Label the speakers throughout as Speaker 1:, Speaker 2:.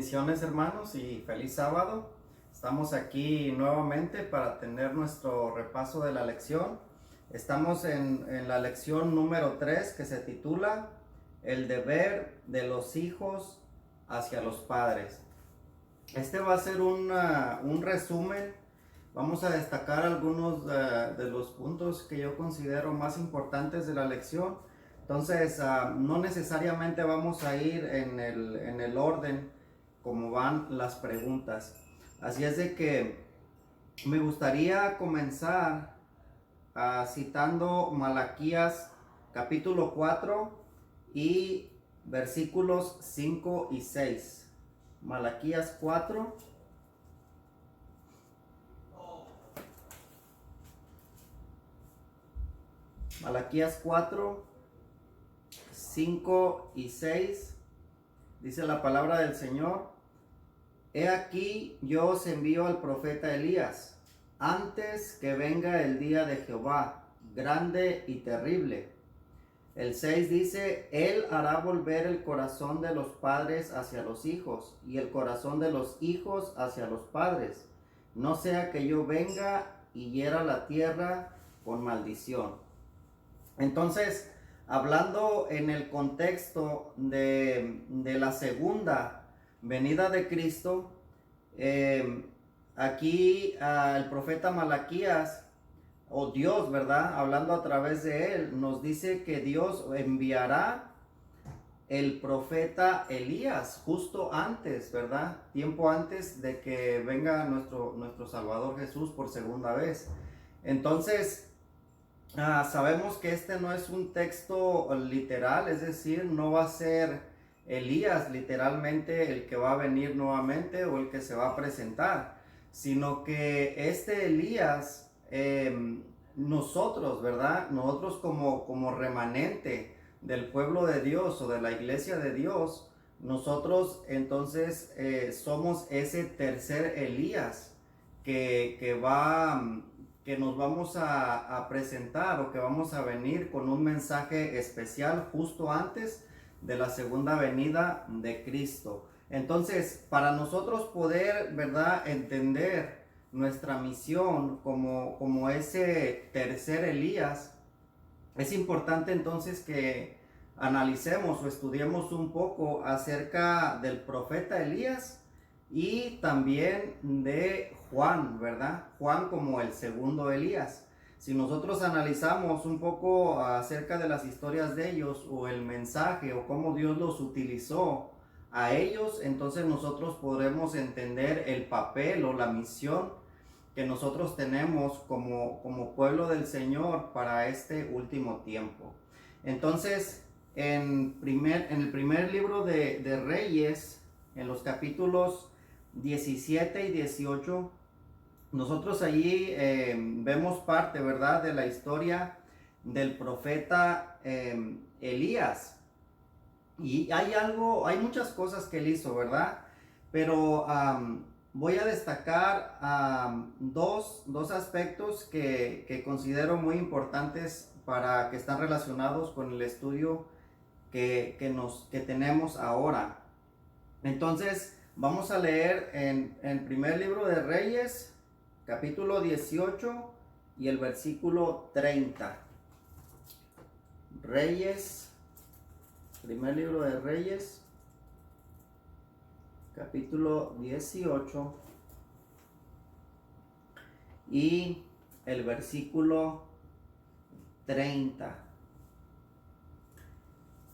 Speaker 1: Bendiciones, hermanos, y feliz sábado. Estamos aquí nuevamente para tener nuestro repaso de la lección. Estamos en la lección número 3, que se titula El deber de los hijos hacia los padres. Este va a ser un resumen. Vamos a destacar algunos de los puntos que yo considero más importantes de la lección. Entonces, no necesariamente vamos a ir en el orden como van las preguntas. Así es de que me gustaría comenzar citando Malaquías capítulo 4 y versículos 5 y 6. Malaquías 4. Malaquías 4, 5 y 6. Dice la palabra del Señor: He aquí yo os envío al profeta Elías, antes que venga el día de Jehová, grande y terrible. El 6 dice: Él hará volver el corazón de los padres hacia los hijos, y el corazón de los hijos hacia los padres, no sea que yo venga y hiera la tierra con maldición. Entonces, hablando en el contexto de la segunda venida de Cristo, aquí el profeta Malaquías, o Dios, ¿verdad? Hablando a través de él, nos dice que Dios enviará el profeta Elías justo antes, ¿verdad? Tiempo antes de que venga nuestro Salvador Jesús por segunda vez. Entonces, sabemos que este no es un texto literal, es decir, no va a ser Elías literalmente el que va a venir nuevamente o el que se va a presentar, sino que este Elías, nosotros, ¿verdad? Nosotros como remanente del pueblo de Dios o de la iglesia de Dios, nosotros entonces somos ese tercer Elías que nos vamos a presentar, o que vamos a venir con un mensaje especial justo antes de la segunda venida de Cristo. Entonces, para nosotros poder, ¿verdad?, entender nuestra misión como ese tercer Elías, es importante entonces que analicemos o estudiemos un poco acerca del profeta Elías y también de Juan, ¿verdad? Juan como el segundo Elías. Si nosotros analizamos un poco acerca de las historias de ellos, o el mensaje, o cómo Dios los utilizó a ellos, entonces nosotros podremos entender el papel o la misión que nosotros tenemos como pueblo del Señor para este último tiempo. Entonces, en el primer libro de Reyes, en los capítulos 17 y 18, nosotros allí vemos parte, ¿verdad?, de la historia del profeta Elías. Y hay muchas cosas que él hizo, ¿verdad? Pero voy a destacar dos aspectos que considero muy importantes que están relacionados con el estudio que tenemos ahora. Entonces, vamos a leer en el primer libro de Reyes, capítulo 18 y el versículo 30. Reyes, primer libro de Reyes, capítulo 18 y el versículo 30.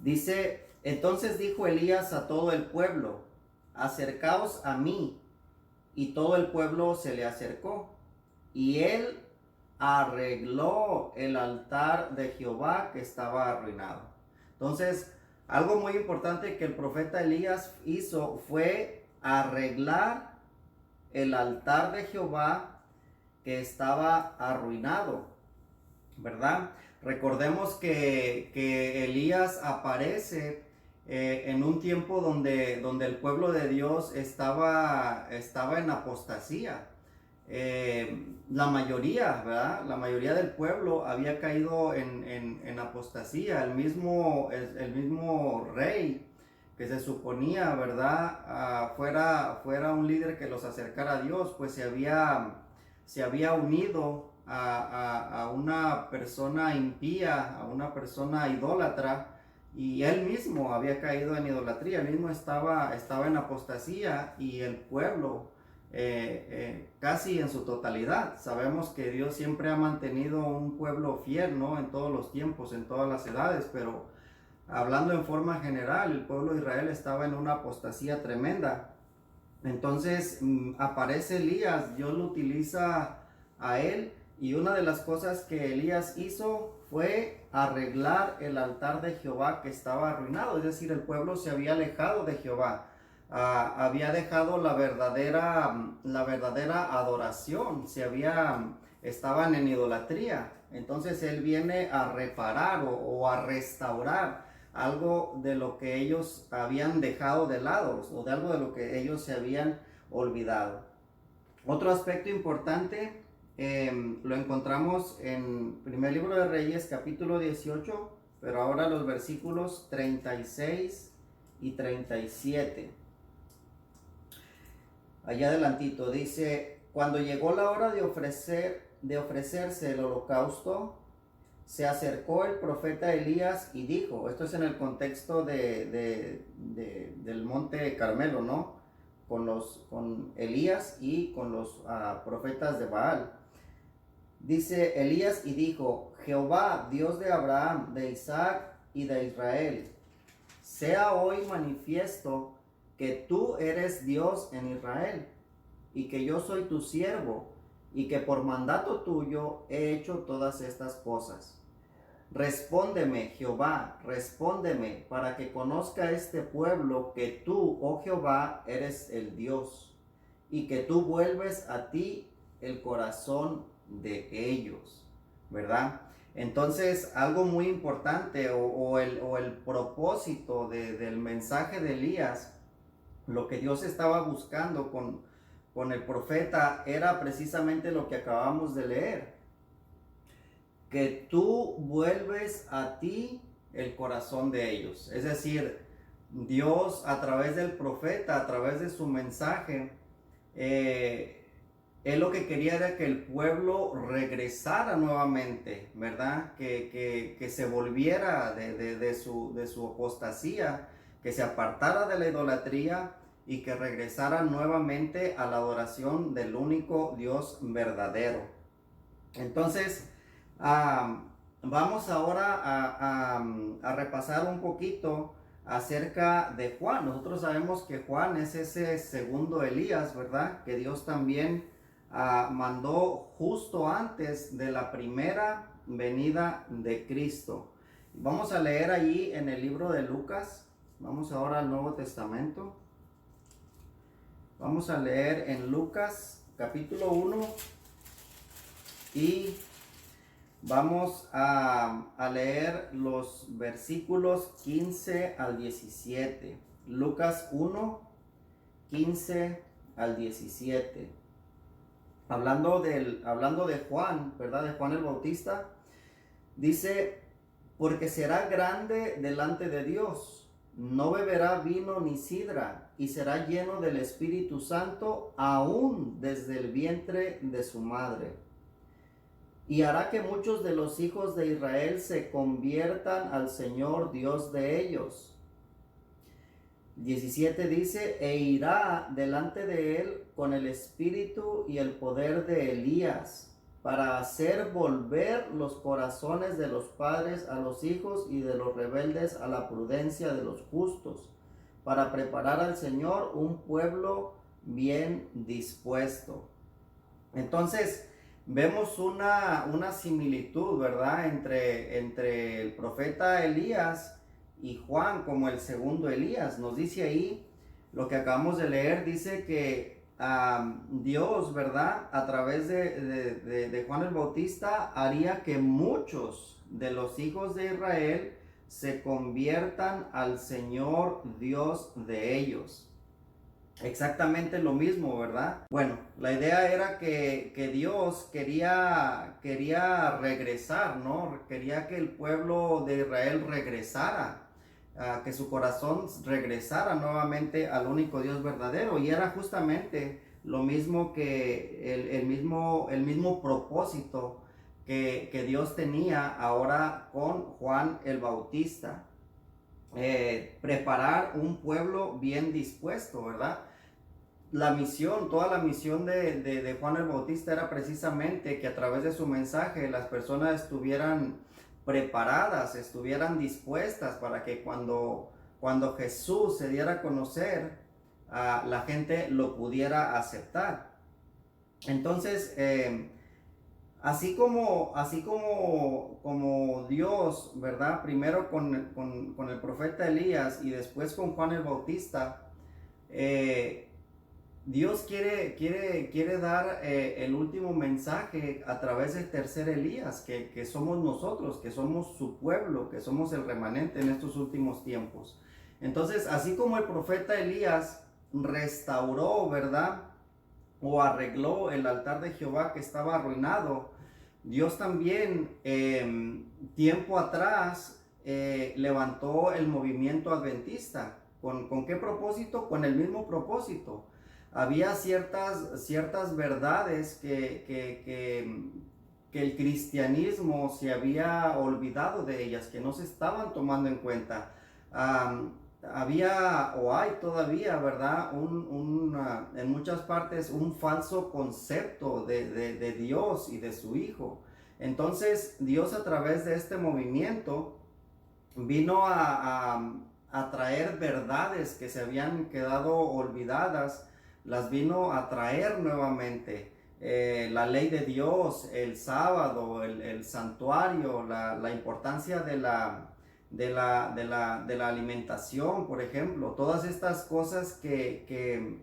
Speaker 1: Dice: Entonces dijo Elías a todo el pueblo: Acercaos a mí. Y todo el pueblo se le acercó, y él arregló el altar de Jehová que estaba arruinado. Entonces, algo muy importante que el profeta Elías hizo fue arreglar el altar de Jehová que estaba arruinado, ¿verdad? Recordemos que Elías aparece en un tiempo donde el pueblo de Dios estaba en apostasía. La mayoría, ¿verdad? La mayoría del pueblo había caído en apostasía. El mismo rey que se suponía, ¿verdad? Fuera un líder que los acercara a Dios, pues se había unido a una persona impía, a una persona idólatra, y él mismo había caído en idolatría, él mismo estaba en apostasía, y el pueblo casi en su totalidad. Sabemos que Dios siempre ha mantenido un pueblo fiel, ¿no? En todos los tiempos, en todas las edades, pero hablando en forma general, el pueblo de Israel estaba en una apostasía tremenda. Entonces aparece Elías, Dios lo utiliza a él, y una de las cosas que Elías hizo fue arreglar el altar de Jehová que estaba arruinado, es decir, el pueblo se había alejado de Jehová, había dejado la verdadera adoración, estaban en idolatría. Entonces él viene a reparar o a restaurar algo de lo que ellos habían dejado de lado, o de algo de lo que ellos se habían olvidado. Otro aspecto importante lo encontramos en primer libro de Reyes, capítulo 18, pero ahora los versículos 36 y 37. Allá adelantito dice: cuando llegó la hora de ofrecerse el holocausto, se acercó el profeta Elías y dijo, esto es en el contexto del monte Carmelo, ¿no? Con Elías y con los profetas de Baal. Dice Elías y dijo: Jehová, Dios de Abraham, de Isaac y de Israel, sea hoy manifiesto que tú eres Dios en Israel, y que yo soy tu siervo, y que por mandato tuyo he hecho todas estas cosas. Respóndeme, Jehová, respóndeme, para que conozca este pueblo que tú, oh Jehová, eres el Dios, y que tú vuelves a ti el corazón de ellos, ¿verdad? Entonces, algo muy importante, o el propósito del mensaje de Elías, lo que Dios estaba buscando con el profeta, era precisamente lo que acabamos de leer: que tú vuelves a ti el corazón de ellos. Es decir, Dios a través del profeta, a través de su mensaje, él lo que quería era que el pueblo regresara nuevamente, ¿verdad? Que se volviera de su apostasía, que se apartara de la idolatría y que regresara nuevamente a la adoración del único Dios verdadero. Entonces, vamos ahora a repasar un poquito acerca de Juan. Nosotros sabemos que Juan es ese segundo Elías, ¿verdad? Que Dios también mandó justo antes de la primera venida de Cristo. Vamos a leer allí en el libro de Lucas. Vamos ahora al Nuevo Testamento. Vamos a leer en Lucas capítulo 1 y vamos a leer los versículos 15 al 17. Lucas 1, 15 al 17. Hablando de Juan, ¿verdad? De Juan el Bautista, dice: porque será grande delante de Dios, no beberá vino ni sidra, y será lleno del Espíritu Santo aún desde el vientre de su madre. Y hará que muchos de los hijos de Israel se conviertan al Señor Dios de ellos. 17 dice: e irá delante de él con el espíritu y el poder de Elías, para hacer volver los corazones de los padres a los hijos y de los rebeldes a la prudencia de los justos, para preparar al Señor un pueblo bien dispuesto. Entonces, vemos una similitud, ¿verdad? Entre el profeta Elías y Juan como el segundo Elías. Nos dice ahí, lo que acabamos de leer, dice que Dios, ¿verdad? A través de Juan el Bautista haría que muchos de los hijos de Israel se conviertan al Señor Dios de ellos. Exactamente lo mismo, ¿verdad? Bueno, la idea era que Dios quería regresar, ¿no? Quería que el pueblo de Israel regresara que su corazón regresara nuevamente al único Dios verdadero. Y era justamente lo mismo que el mismo propósito que Dios tenía ahora con Juan el Bautista. Preparar un pueblo bien dispuesto, ¿verdad? La misión, toda la misión de Juan el Bautista era precisamente que a través de su mensaje las personas estuvieran preparadas, estuvieran dispuestas para que cuando Jesús se diera a conocer, la gente lo pudiera aceptar. Entonces, como Dios, ¿verdad? Primero con el profeta Elías y después con Juan el Bautista, Dios quiere dar el último mensaje a través del tercer Elías, que somos nosotros, que somos su pueblo, que somos el remanente en estos últimos tiempos. Entonces, así como el profeta Elías restauró, ¿verdad? O arregló el altar de Jehová que estaba arruinado, Dios también tiempo atrás levantó el movimiento adventista. ¿Con qué propósito? Con el mismo propósito. Había ciertas verdades que el cristianismo se había olvidado de ellas, que no se estaban tomando en cuenta. Había o hay todavía, ¿verdad? En muchas partes un falso concepto de Dios y de su Hijo. Entonces Dios, a través de este movimiento, vino a traer verdades que se habían quedado olvidadas, las vino a traer nuevamente. La ley de Dios, el sábado, el santuario, la importancia de la alimentación, por ejemplo, todas estas cosas que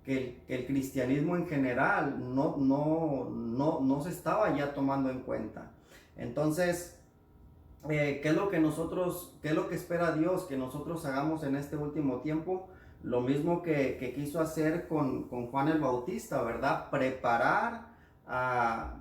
Speaker 1: el cristianismo en general no se estaba ya tomando en cuenta. Entonces, ¿qué es lo que espera Dios que nosotros hagamos en este último tiempo? Lo mismo que quiso hacer con Juan el Bautista, ¿verdad? Preparar a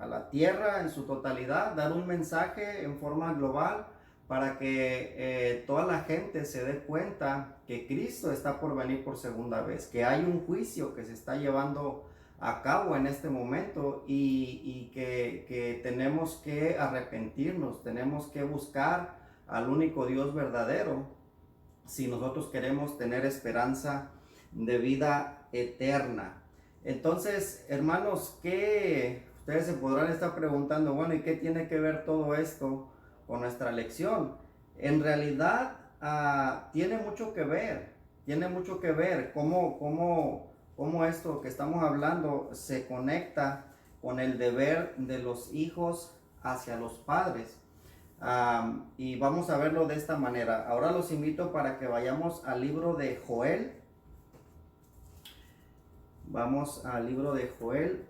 Speaker 1: la tierra en su totalidad, dar un mensaje en forma global para que toda la gente se dé cuenta que Cristo está por venir por segunda vez, que hay un juicio que se está llevando a cabo en este momento y que tenemos que arrepentirnos, tenemos que buscar al único Dios verdadero si nosotros queremos tener esperanza de vida eterna. Entonces, hermanos, ustedes se podrán estar preguntando, bueno, ¿y qué tiene que ver todo esto con nuestra lección? En realidad, tiene mucho que ver cómo esto que estamos hablando se conecta con el deber de los hijos hacia los padres. Y vamos a verlo de esta manera. Ahora los invito para que vayamos al libro de Joel. Vamos al libro de Joel.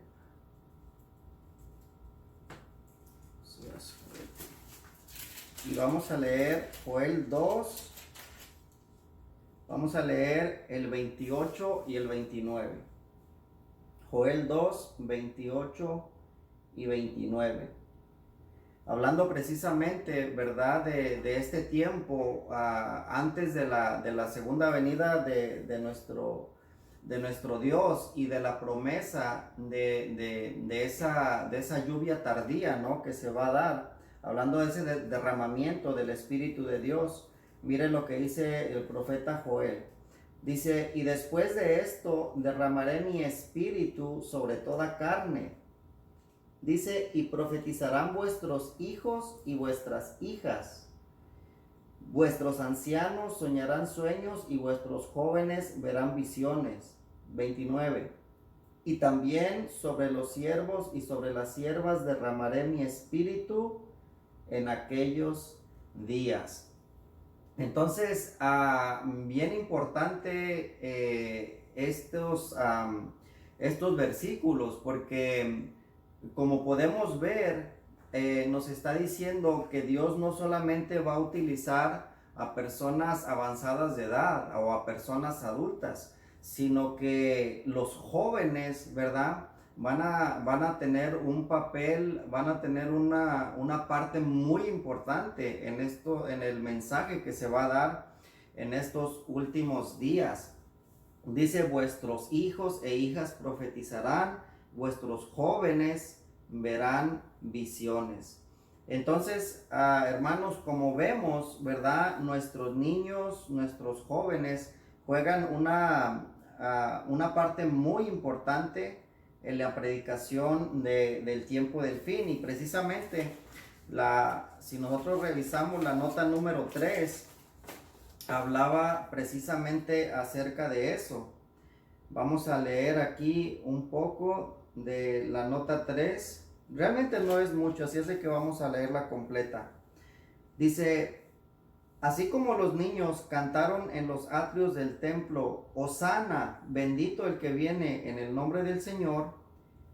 Speaker 1: Y vamos a leer Joel 2. Vamos a leer el 28 y el 29. Joel 2, 28 y 29. Hablando precisamente, ¿verdad? De este tiempo antes de la segunda venida de nuestro Dios y de la promesa de esa lluvia tardía, ¿no? Que se va a dar. Hablando de ese derramamiento del Espíritu de Dios. Miren lo que dice el profeta Joel. Dice, y después de esto derramaré mi espíritu sobre toda carne. Dice, y profetizarán vuestros hijos y vuestras hijas. Vuestros ancianos soñarán sueños y vuestros jóvenes verán visiones. 29. Y también sobre los siervos y sobre las siervas derramaré mi espíritu en aquellos días. Entonces, bien importante estos versículos, porque como podemos ver, nos está diciendo que Dios no solamente va a utilizar a personas avanzadas de edad o a personas adultas, sino que los jóvenes, ¿verdad? van a tener un papel, van a tener una parte muy importante en esto, en el mensaje que se va a dar en estos últimos días. Dice, vuestros hijos e hijas profetizarán, vuestros jóvenes verán visiones. Entonces, hermanos, como vemos, ¿verdad? Nuestros niños, nuestros jóvenes juegan una parte muy importante en la predicación del tiempo del fin. Y precisamente, si nosotros revisamos la nota número 3, hablaba precisamente acerca de eso. Vamos a leer aquí un poco de la nota 3. Realmente no es mucho, así es de que vamos a leerla completa. Dice, así como los niños cantaron en los atrios del templo, Hosana, bendito el que viene en el nombre del Señor,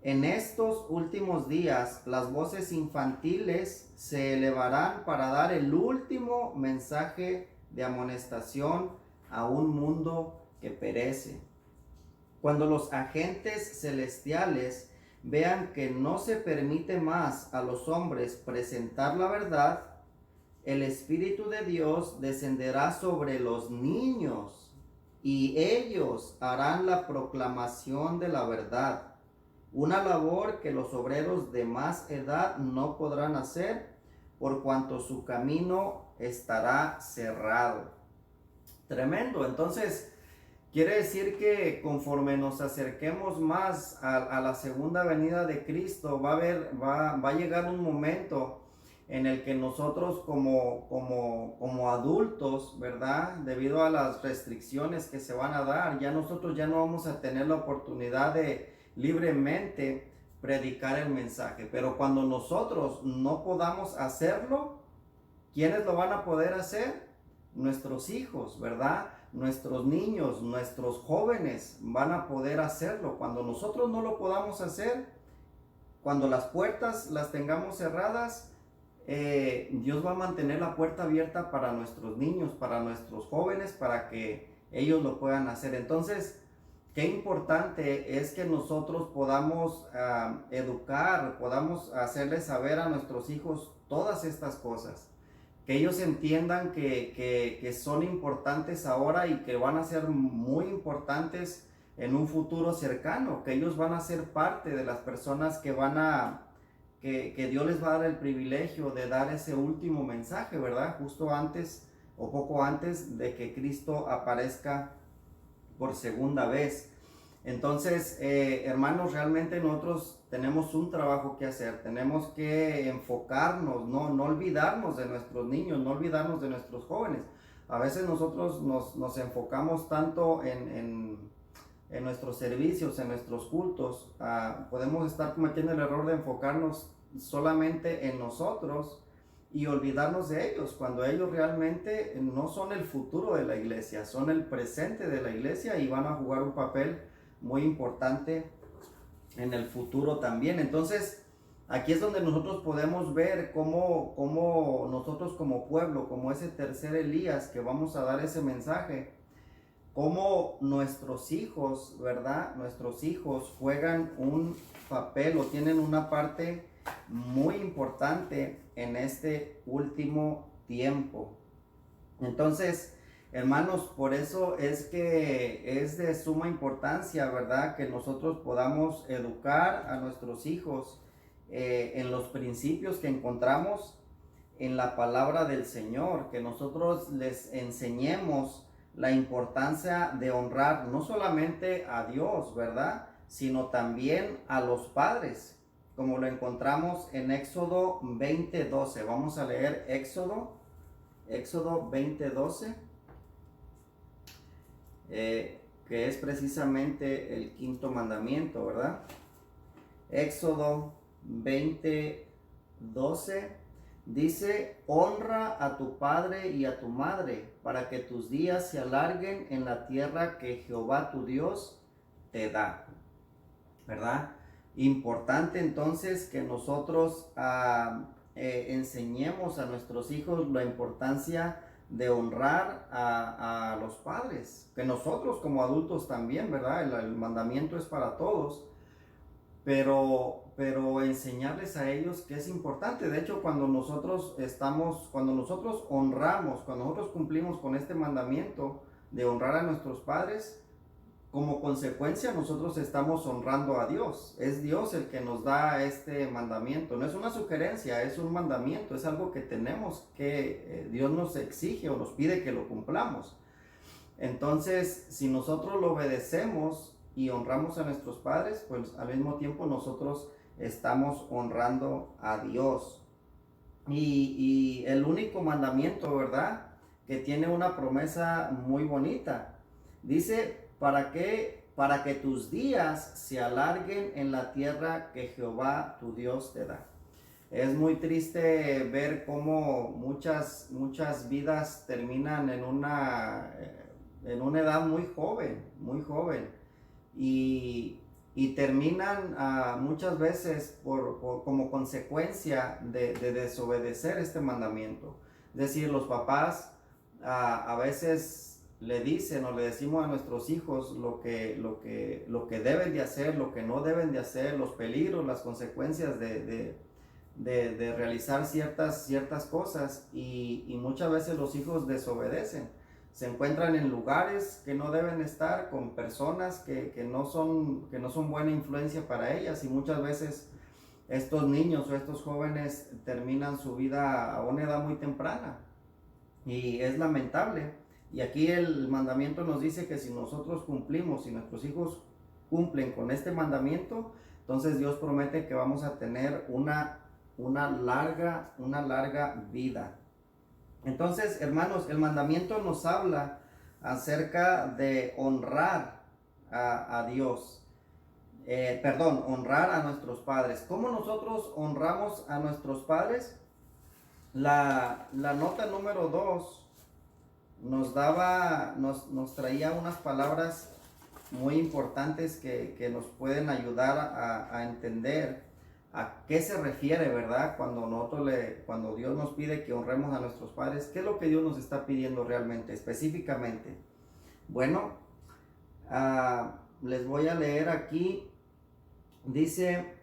Speaker 1: en estos últimos días las voces infantiles se elevarán para dar el último mensaje de amonestación a un mundo que perece. Cuando los agentes celestiales vean que no se permite más a los hombres presentar la verdad, el Espíritu de Dios descenderá sobre los niños y ellos harán la proclamación de la verdad, una labor que los obreros de más edad no podrán hacer por cuanto su camino estará cerrado. Tremendo. Entonces, quiere decir que conforme nos acerquemos más a la segunda venida de Cristo, va a llegar un momento en el que nosotros como adultos, ¿verdad? Debido a las restricciones que se van a dar, nosotros ya no vamos a tener la oportunidad de libremente predicar el mensaje. Pero cuando nosotros no podamos hacerlo, ¿quiénes lo van a poder hacer? Nuestros hijos, ¿verdad? Nuestros niños, nuestros jóvenes van a poder hacerlo. Cuando nosotros no lo podamos hacer, cuando las puertas las tengamos cerradas, Dios va a mantener la puerta abierta para nuestros niños, para nuestros jóvenes, para que ellos lo puedan hacer. Entonces, qué importante es que nosotros podamos educar, podamos hacerles saber a nuestros hijos todas estas cosas. Que ellos entiendan que son importantes ahora y que van a ser muy importantes en un futuro cercano. Que ellos van a ser parte de las personas que Dios les va a dar el privilegio de dar ese último mensaje, ¿verdad? Justo antes o poco antes de que Cristo aparezca por segunda vez. Entonces, hermanos, realmente nosotros tenemos un trabajo que hacer. Tenemos que enfocarnos, no olvidarnos de nuestros niños, no olvidarnos de nuestros jóvenes. A veces nosotros nos enfocamos tanto en nuestros servicios, en nuestros cultos. Podemos estar cometiendo el error de enfocarnos solamente en nosotros y olvidarnos de ellos, cuando ellos realmente no son el futuro de la iglesia, son el presente de la iglesia y van a jugar un papel muy importante en el futuro también. Entonces, aquí es donde nosotros podemos ver cómo nosotros como pueblo, como ese tercer Elías que vamos a dar ese mensaje, cómo nuestros hijos, ¿verdad? Nuestros hijos juegan un papel o tienen una parte muy importante en este último tiempo. Entonces, hermanos, por eso es que es de suma importancia, ¿verdad? Que nosotros podamos educar a nuestros hijos en los principios que encontramos en la palabra del Señor, que nosotros les enseñemos la importancia de honrar no solamente a Dios, ¿verdad? Sino también a los padres, como lo encontramos en Éxodo 20:12. Vamos a leer Éxodo 20:12, que es precisamente el quinto mandamiento, ¿verdad? Éxodo 20:12 dice: honra a tu padre y a tu madre, para que tus días se alarguen en la tierra que Jehová tu Dios te da, ¿verdad? Importante entonces que nosotros enseñemos a nuestros hijos la importancia de honrar a los padres, que nosotros como adultos también, ¿verdad? El mandamiento es para todos, pero enseñarles a ellos que es importante. De hecho, cuando nosotros honramos, cuando nosotros cumplimos con este mandamiento de honrar a nuestros padres, como consecuencia nosotros estamos honrando a Dios. Es Dios el que nos da este mandamiento. No es una sugerencia, es un mandamiento, es algo que tenemos que, Dios nos exige o nos pide que lo cumplamos. Entonces, si nosotros lo obedecemos y honramos a nuestros padres, pues al mismo tiempo nosotros estamos honrando a Dios. Y el único mandamiento, ¿verdad? Que tiene una promesa muy bonita. Dice, para que tus días se alarguen en la tierra que Jehová tu Dios te da. Es muy triste ver cómo muchas vidas terminan en una edad muy joven, y terminan muchas veces como consecuencia de desobedecer este mandamiento. Es decir, los papás a veces le dicen o le decimos a nuestros hijos lo que deben de hacer, lo que no deben de hacer, los peligros, las consecuencias de realizar ciertas cosas, y muchas veces los hijos desobedecen. Se encuentran en lugares que no deben estar, con personas que no son buena influencia para ellas, y muchas veces estos niños o estos jóvenes terminan su vida a una edad muy temprana, y es lamentable. Y aquí el mandamiento nos dice que si nosotros cumplimos, si nuestros hijos cumplen con este mandamiento, entonces Dios promete que vamos a tener una larga vida. Entonces, hermanos, el mandamiento nos habla acerca de honrar a Dios. Honrar a nuestros padres. ¿Cómo nosotros honramos a nuestros padres? La nota número 2 nos traía unas palabras muy importantes que nos pueden ayudar a entender a qué se refiere, ¿verdad? Cuando Dios nos pide que honremos a nuestros padres, ¿qué es lo que Dios nos está pidiendo realmente, específicamente? Bueno, les voy a leer aquí. Dice,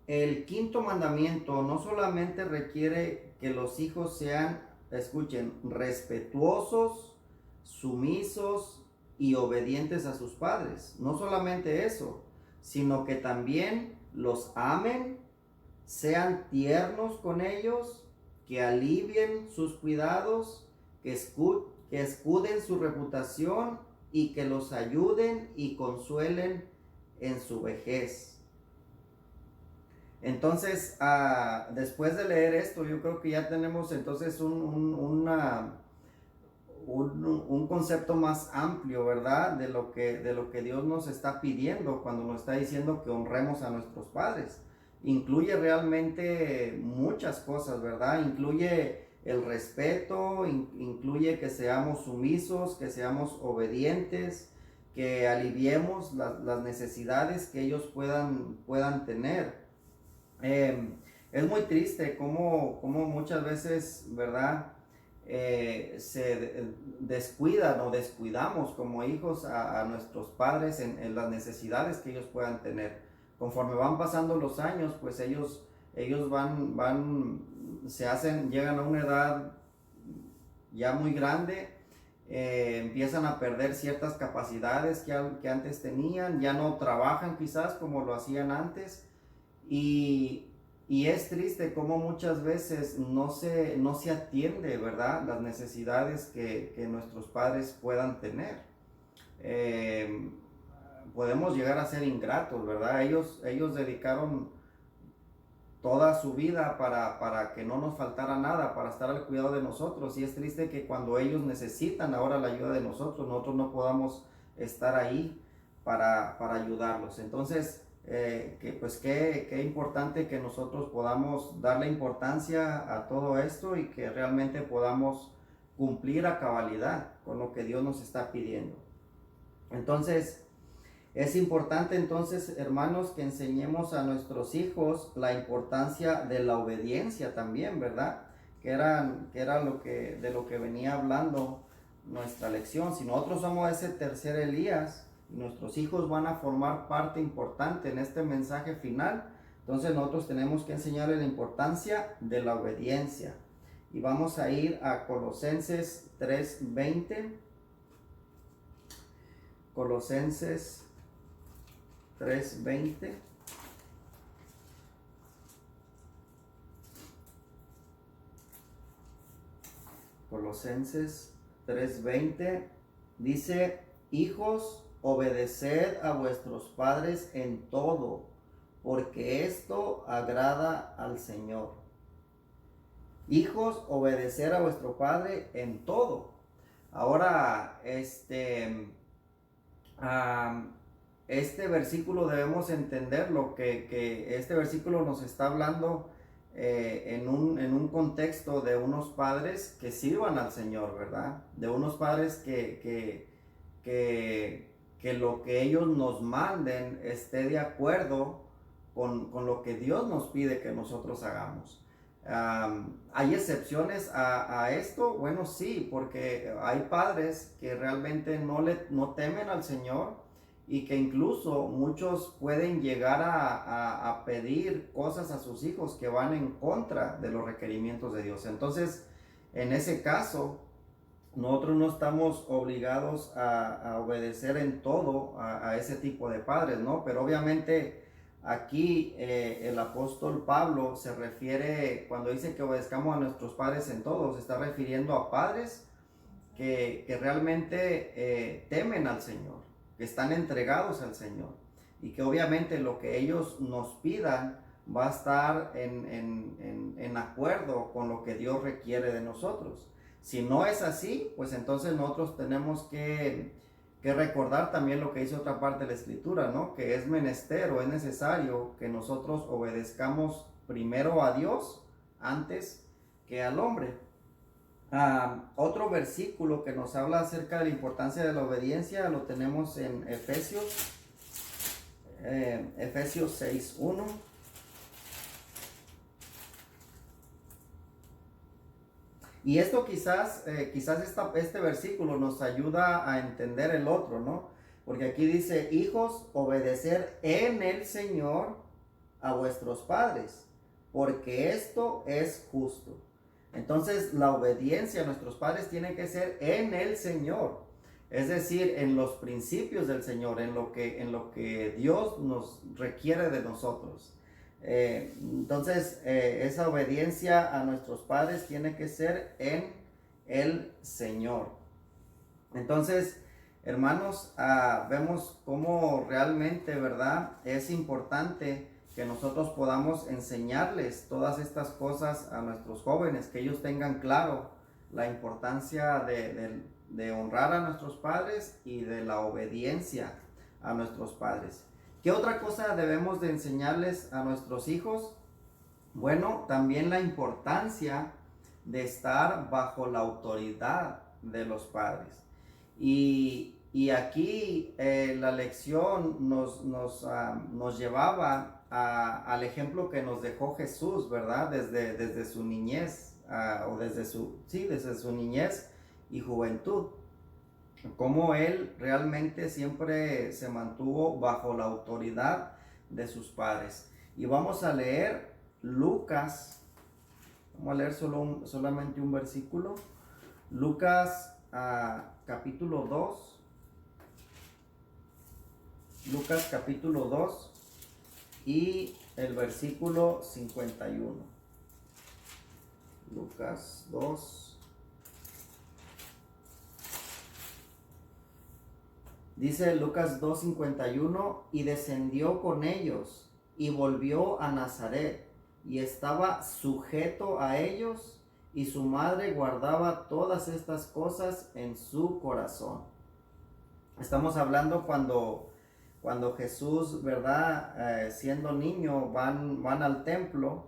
Speaker 1: el quinto mandamiento no solamente requiere que los hijos sean, escuchen, respetuosos, sumisos y obedientes a sus padres. No solamente eso, sino que también los amen, sean tiernos con ellos, que alivien sus cuidados, que escuden su reputación y que los ayuden y consuelen en su vejez. Entonces, después de leer esto, yo creo que ya tenemos entonces un concepto más amplio, ¿verdad? De lo que Dios nos está pidiendo cuando nos está diciendo que honremos a nuestros padres. Incluye realmente muchas cosas, ¿verdad? Incluye el respeto, incluye que seamos sumisos, que seamos obedientes, que aliviemos las necesidades que ellos puedan tener. Es muy triste cómo muchas veces, ¿verdad? Se descuidan o descuidamos como hijos a nuestros padres en las necesidades que ellos puedan tener. Conforme van pasando los años, pues ellos llegan a una edad ya muy grande, empiezan a perder ciertas capacidades que antes tenían, ya no trabajan quizás como lo hacían antes. Y es triste cómo muchas veces no se atiende, ¿verdad?, las necesidades que nuestros padres puedan tener. Podemos llegar a ser ingratos, ¿verdad? Ellos dedicaron toda su vida para que no nos faltara nada, para estar al cuidado de nosotros. Y es triste que cuando ellos necesitan ahora la ayuda de nosotros no podamos estar ahí para ayudarlos. Entonces, qué importante que nosotros podamos darle importancia a todo esto y que realmente podamos cumplir a cabalidad con lo que Dios nos está pidiendo. Entonces, es importante entonces, hermanos, que enseñemos a nuestros hijos la importancia de la obediencia también, ¿verdad? Que era de lo que venía hablando nuestra lección. Si nosotros somos ese tercer Elías, Nuestros hijos van a formar parte importante en este mensaje final. Entonces nosotros tenemos que enseñarles la importancia de la obediencia. Y vamos a ir a Colosenses 3:20. Colosenses 3:20. Colosenses 3:20 dice: hijos, obedeced a vuestros padres en todo, porque esto agrada al Señor. Hijos, obedecer a vuestro padre en todo. Ahora, este versículo debemos entenderlo, que este versículo nos está hablando en un contexto de unos padres que sirvan al Señor, ¿verdad? De unos padres que lo que ellos nos manden esté de acuerdo con lo que Dios nos pide que nosotros hagamos. ¿Hay excepciones a esto? Bueno, sí, porque hay padres que realmente no temen al Señor y que incluso muchos pueden llegar a pedir cosas a sus hijos que van en contra de los requerimientos de Dios. Entonces, en ese caso, nosotros no estamos obligados a obedecer en todo a ese tipo de padres, ¿no? Pero obviamente aquí el apóstol Pablo se refiere, cuando dice que obedezcamos a nuestros padres en todo, se está refiriendo a padres que realmente temen al Señor, que están entregados al Señor, y que obviamente lo que ellos nos pidan va a estar en acuerdo con lo que Dios requiere de nosotros. Si no es así, pues entonces nosotros tenemos que recordar también lo que dice otra parte de la Escritura, ¿no? Que es menester o es necesario que nosotros obedezcamos primero a Dios antes que al hombre. Otro versículo que nos habla acerca de la importancia de la obediencia lo tenemos en Efesios 6:1. Y esto quizás este versículo nos ayuda a entender el otro, ¿no? Porque aquí dice: hijos, obedecer en el Señor a vuestros padres, porque esto es justo. Entonces, la obediencia a nuestros padres tiene que ser en el Señor, es decir, en los principios del Señor, en lo que Dios nos requiere de nosotros. Entonces, esa obediencia a nuestros padres tiene que ser en el Señor. Entonces, hermanos, vemos cómo realmente, ¿verdad?, es importante que nosotros podamos enseñarles todas estas cosas a nuestros jóvenes, que ellos tengan claro la importancia de honrar a nuestros padres y de la obediencia a nuestros padres. ¿Qué otra cosa debemos de enseñarles a nuestros hijos? Bueno, también la importancia de estar bajo la autoridad de los padres. Y aquí la lección nos llevaba al ejemplo que nos dejó Jesús, ¿verdad? Desde su niñez, desde su niñez y juventud. Cómo él realmente siempre se mantuvo bajo la autoridad de sus padres. Y vamos a leer Lucas, vamos a leer solamente un versículo. Lucas capítulo 2. Lucas capítulo 2 y el versículo 51. Lucas 2. Dice Lucas 2:51: y descendió con ellos y volvió a Nazaret, y estaba sujeto a ellos, y su madre guardaba todas estas cosas en su corazón. Estamos hablando cuando Jesús, ¿verdad?, siendo niño, van al templo.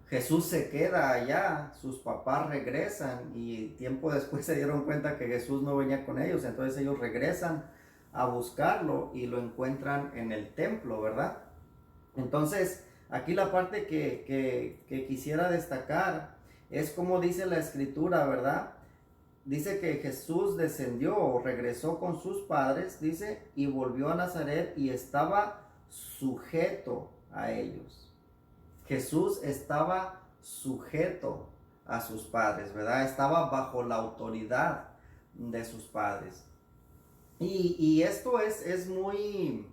Speaker 1: Jesús se queda allá, sus papás regresan y tiempo después se dieron cuenta que Jesús no venía con ellos, entonces ellos regresan a buscarlo y lo encuentran en el templo, ¿verdad? Entonces, aquí la parte que quisiera destacar es como dice la Escritura, ¿verdad? dice que Jesús descendió o regresó con sus padres, dice, y volvió a Nazaret y estaba sujeto a ellos. Jesús estaba sujeto a sus padres, ¿verdad? Estaba bajo la autoridad de sus padres. Y esto es muy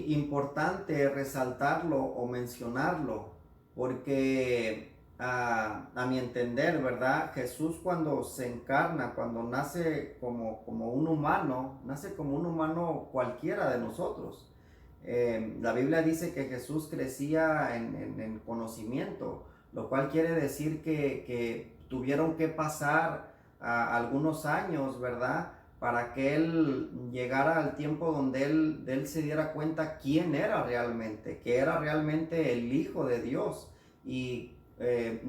Speaker 1: importante resaltarlo o mencionarlo, porque a mi entender, ¿verdad? Jesús cuando se encarna, cuando nace como un humano, nace como un humano cualquiera de nosotros. La Biblia dice que Jesús crecía en conocimiento, lo cual quiere decir que tuvieron que pasar algunos años, ¿verdad? Para que él llegara al tiempo donde él se diera cuenta quién era realmente, que era realmente el Hijo de Dios. Y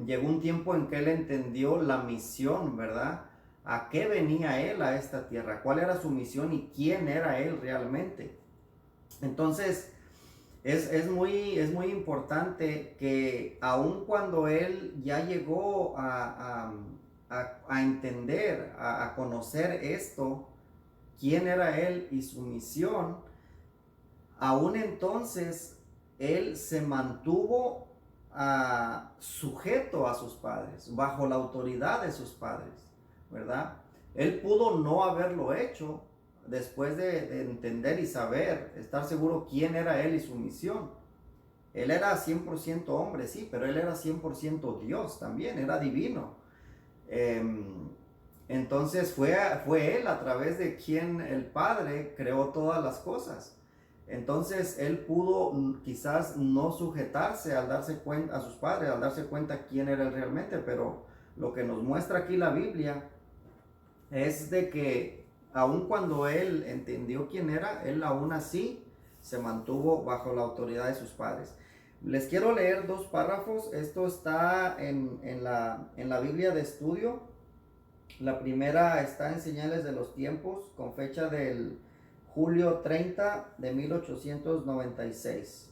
Speaker 1: llegó un tiempo en que él entendió la misión, ¿verdad? ¿A qué venía él a esta tierra? ¿Cuál era su misión y quién era él realmente? Entonces, es muy importante que aun cuando él ya llegó a entender, a conocer esto, quién era él y su misión, aún entonces él se mantuvo sujeto a sus padres, bajo la autoridad de sus padres, ¿verdad? Él pudo no haberlo hecho después de entender y saber, estar seguro quién era él y su misión. Él era 100% hombre, sí, pero él era 100% Dios también, era divino. Entonces fue él a través de quien el Padre creó todas las cosas. Entonces él pudo quizás no sujetarse al darse cuenta a sus padres, al darse cuenta quién era él realmente, pero lo que nos muestra aquí la Biblia es de que aun cuando él entendió quién era, él aún así se mantuvo bajo la autoridad de sus padres. Les quiero leer dos párrafos. Esto está en la Biblia de estudio. La primera está en Señales de los Tiempos, con fecha del julio 30 de 1896.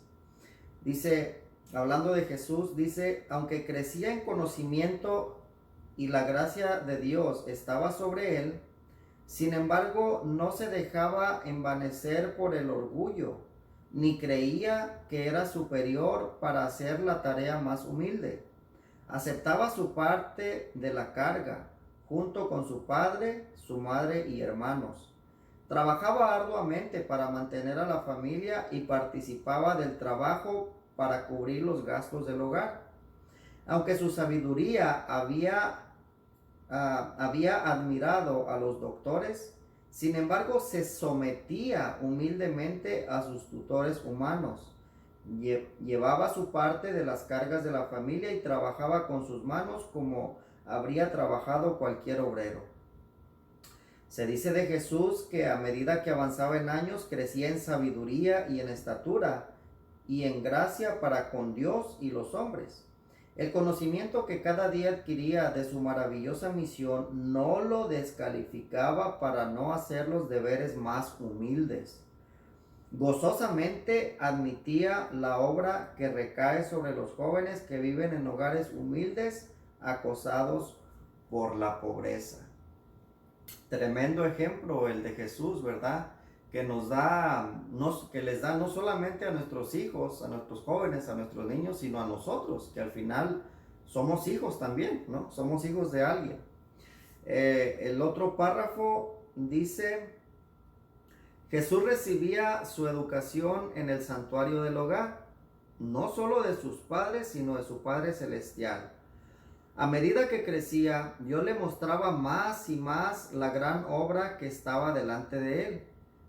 Speaker 1: Dice, hablando de Jesús, dice, aunque crecía en conocimiento y la gracia de Dios estaba sobre él, sin embargo no se dejaba envanecer por el orgullo, ni creía que era superior para hacer la tarea más humilde. Aceptaba su parte de la carga, junto con su padre, su madre y hermanos. Trabajaba arduamente para mantener a la familia y participaba del trabajo para cubrir los gastos del hogar. Aunque su sabiduría había admirado a los doctores, sin embargo se sometía humildemente a sus tutores humanos. Llevaba su parte de las cargas de la familia y trabajaba con sus manos como habría trabajado cualquier obrero. Se dice de Jesús que a medida que avanzaba en años crecía en sabiduría y en estatura y en gracia para con Dios y los hombres. El conocimiento que cada día adquiría de su maravillosa misión no lo descalificaba para no hacer los deberes más humildes. Gozosamente admitía la obra que recae sobre los jóvenes que viven en hogares humildes, acosados por la pobreza. Tremendo ejemplo el de Jesús, ¿verdad? Que que les da no solamente a nuestros hijos, a nuestros jóvenes, a nuestros niños, sino a nosotros, que al final somos hijos también, ¿no? Somos hijos de alguien. El otro párrafo dice, Jesús recibía su educación en el santuario del hogar, no solo de sus padres, sino de su Padre Celestial. A medida que crecía, Dios le mostraba más y más la gran obra que estaba delante de él.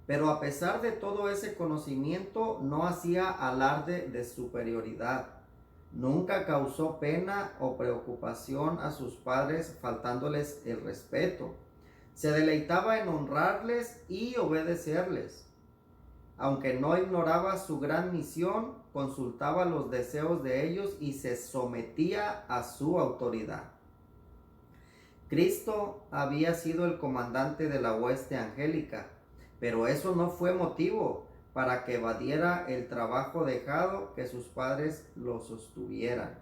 Speaker 1: Pero a pesar de todo ese conocimiento, no hacía alarde de superioridad. Nunca causó pena o preocupación a sus padres, faltándoles el respeto. Se deleitaba en honrarles y obedecerles. Aunque no ignoraba su gran misión, consultaba los deseos de ellos y se sometía a su autoridad. Cristo había sido el comandante de la hueste angélica, pero eso no fue motivo para que evadiera el trabajo dejado que sus padres lo sostuvieran.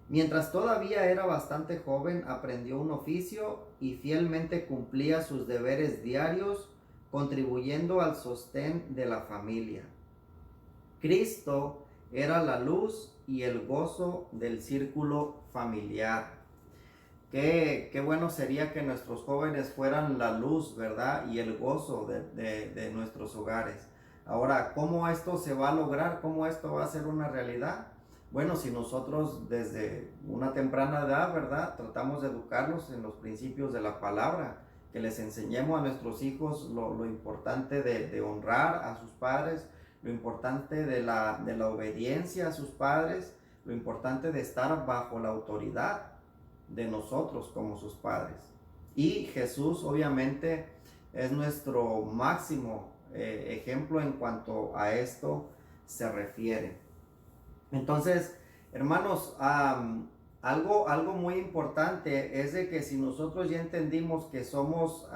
Speaker 1: Mientras todavía era bastante joven, aprendió un oficio y fielmente cumplía sus deberes diarios, contribuyendo al sostén de la familia. Cristo era la luz y el gozo del círculo familiar. Qué bueno sería que nuestros jóvenes fueran la luz, ¿verdad? Y el gozo de nuestros hogares. Ahora, ¿cómo esto se va a lograr? ¿Cómo esto va a ser una realidad? Bueno, si nosotros desde una temprana edad, ¿verdad? Tratamos de educarlos en los principios de la palabra, que les enseñemos a nuestros hijos lo importante de honrar a sus padres, lo importante de la obediencia a sus padres, lo importante de estar bajo la autoridad de nosotros como sus padres. Y Jesús obviamente es nuestro máximo ejemplo en cuanto a esto se refiere. Entonces, hermanos, algo muy importante es de que si nosotros ya entendimos que somos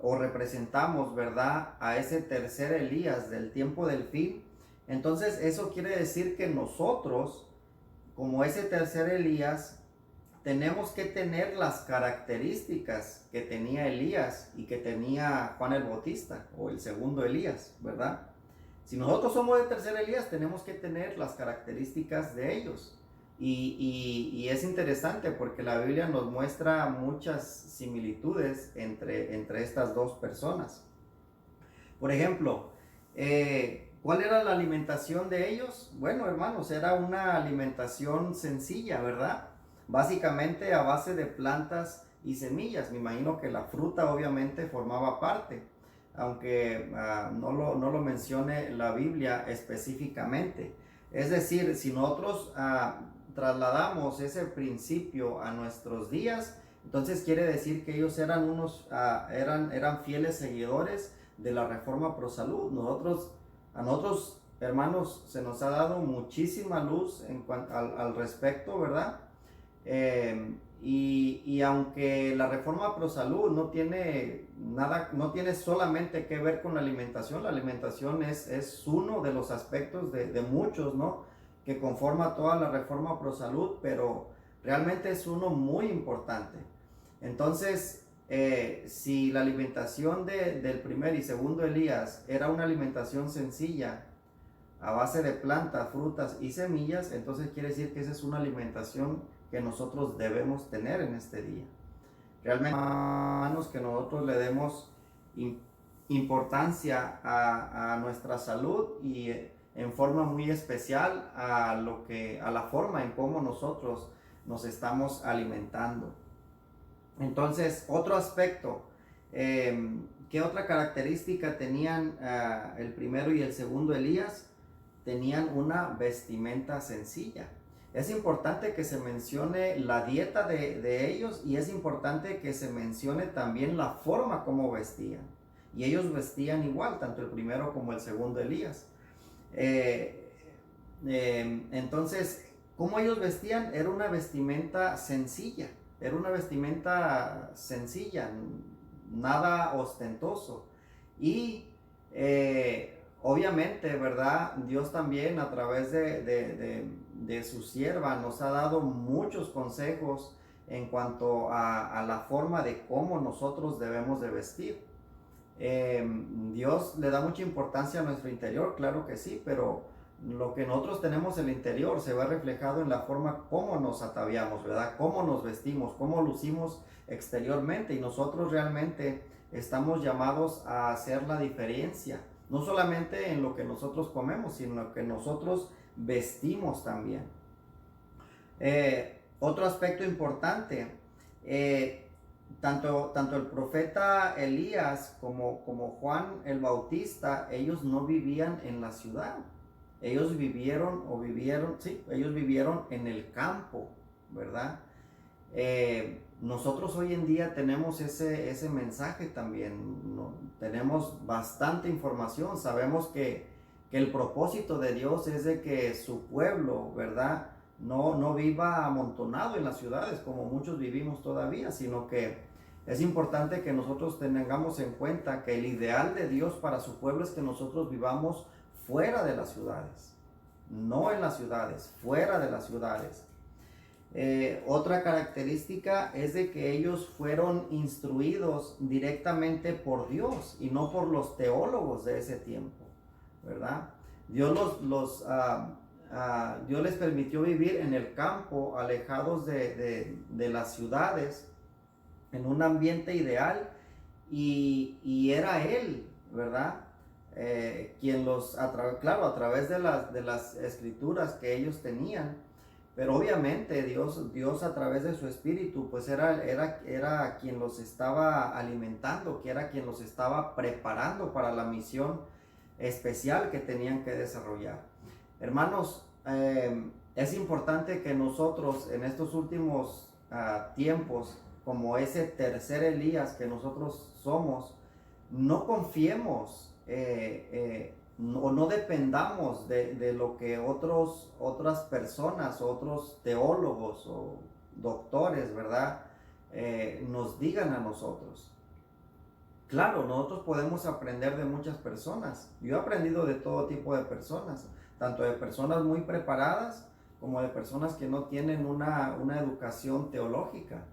Speaker 1: o representamos, ¿verdad?, a ese tercer Elías del tiempo del fin, entonces eso quiere decir que nosotros, como ese tercer Elías, tenemos que tener las características que tenía Elías y que tenía Juan el Bautista o el segundo Elías, ¿verdad? Si nosotros somos el tercer Elías, tenemos que tener las características de ellos. Y es interesante porque la Biblia nos muestra muchas similitudes entre estas dos personas. Por ejemplo, ¿cuál era la alimentación de ellos? Bueno, hermanos, era una alimentación sencilla, ¿verdad? Básicamente a base de plantas y semillas. Me imagino que la fruta obviamente formaba parte, aunque no lo mencione la Biblia específicamente. Es decir, si nosotros trasladamos ese principio a nuestros días, entonces quiere decir que ellos eran eran fieles seguidores de la Reforma Pro Salud. A nosotros, hermanos, se nos ha dado muchísima luz al respecto, ¿verdad? Y aunque la Reforma Pro Salud no tiene solamente que ver con la alimentación es uno de los aspectos de muchos, ¿no?, que conforma toda la Reforma Pro Salud, pero realmente es uno muy importante. Entonces, si la alimentación del primer y segundo Elías era una alimentación sencilla, a base de plantas, frutas y semillas, entonces quiere decir que esa es una alimentación que nosotros debemos tener en este día. Realmente, hermanos, que nosotros le demos importancia a nuestra salud y en forma muy especial a la forma en cómo nosotros nos estamos alimentando. Entonces, otro aspecto, ¿qué otra característica tenían el primero y el segundo Elías? Tenían una vestimenta sencilla. Es importante que se mencione la dieta de ellos y es importante que se mencione también la forma como vestían. Y ellos vestían igual, tanto el primero como el segundo Elías. Entonces, ¿cómo ellos vestían? Era una vestimenta sencilla. Era una vestimenta sencilla, nada ostentoso. Y obviamente, ¿verdad? Dios también a través de su sierva nos ha dado muchos consejos en cuanto a la forma de cómo nosotros debemos de vestir. Dios le da mucha importancia a nuestro interior, claro que sí, pero lo que nosotros tenemos en el interior se ve reflejado en la forma como nos ataviamos, ¿verdad? Cómo nos vestimos, cómo lucimos exteriormente, y nosotros realmente estamos llamados a hacer la diferencia, no solamente en lo que nosotros comemos, sino que nosotros vestimos también. Otro aspecto importante, tanto el profeta Elías como Juan el Bautista, ellos no vivían en la ciudad. Ellos vivieron en el campo, ¿verdad? Nosotros hoy en día tenemos ese mensaje también, ¿no? Tenemos bastante información, sabemos que el propósito de Dios es de que su pueblo, ¿verdad?, no viva amontonado en las ciudades como muchos vivimos todavía, sino que es importante que nosotros tengamos en cuenta que el ideal de Dios para su pueblo es que nosotros vivamos fuera de las ciudades, no en las ciudades, fuera de las ciudades. Otra característica es de que ellos fueron instruidos directamente por Dios y no por los teólogos de ese tiempo, ¿verdad? Dios Dios les permitió vivir en el campo, alejados de las ciudades, en un ambiente ideal, y era Él, ¿verdad? Quien claro, a través de las escrituras que ellos tenían, pero obviamente Dios a través de su espíritu, pues era quien los estaba alimentando, que era quien los estaba preparando para la misión especial que tenían que desarrollar. Hermanos, es importante que nosotros en estos últimos tiempos, como ese tercer Elías que nosotros somos, no confiemos o no dependamos de lo que otras personas, otros teólogos o doctores, ¿verdad? Nos digan a nosotros. Claro, nosotros podemos aprender de muchas personas. Yo he aprendido de todo tipo de personas, tanto de personas muy preparadas como de personas que no tienen una educación teológica.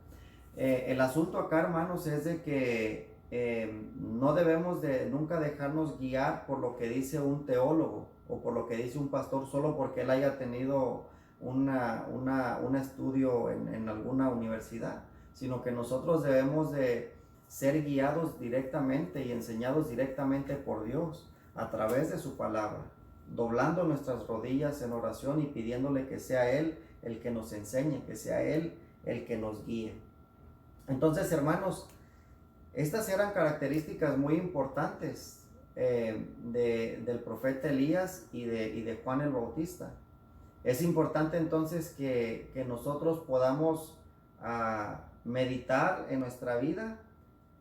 Speaker 1: El asunto acá, hermanos, es de que no debemos de nunca dejarnos guiar por lo que dice un teólogo o por lo que dice un pastor solo porque él haya tenido un estudio en alguna universidad, sino que nosotros debemos de ser guiados directamente y enseñados directamente por Dios a través de su palabra, doblando nuestras rodillas en oración y pidiéndole que sea Él el que nos enseñe, que sea Él el que nos guíe. Entonces, hermanos, estas eran características muy importantes del profeta Elías y de Juan el Bautista. Es importante entonces que nosotros podamos meditar en nuestra vida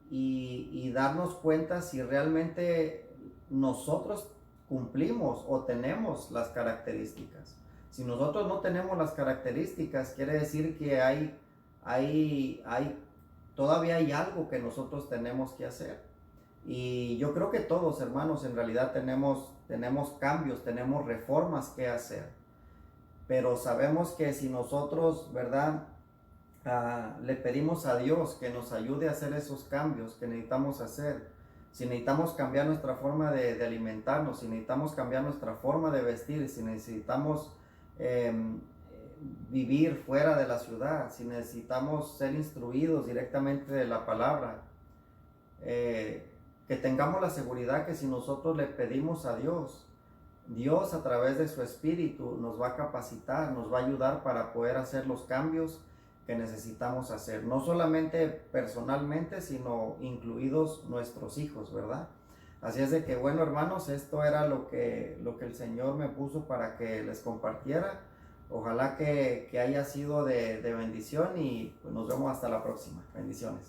Speaker 1: y darnos cuenta si realmente nosotros cumplimos o tenemos las características. Si nosotros no tenemos las características, quiere decir que todavía hay algo que nosotros tenemos que hacer. Y yo creo que todos, hermanos, en realidad tenemos cambios, tenemos reformas que hacer. Pero sabemos que si nosotros, ¿verdad? Le pedimos a Dios que nos ayude a hacer esos cambios que necesitamos hacer. Si necesitamos cambiar nuestra forma de alimentarnos, si necesitamos cambiar nuestra forma de vestir, si necesitamos vivir fuera de la ciudad, si necesitamos ser instruidos directamente de la palabra, que tengamos la seguridad que si nosotros le pedimos a Dios, Dios a través de su espíritu nos va a capacitar, nos va a ayudar para poder hacer los cambios que necesitamos hacer, no solamente personalmente, sino incluidos nuestros hijos, ¿verdad? Así es de que, bueno, hermanos, esto era lo que el Señor me puso para que les compartiera. Ojalá que haya sido de bendición y pues nos vemos hasta la próxima. Bendiciones.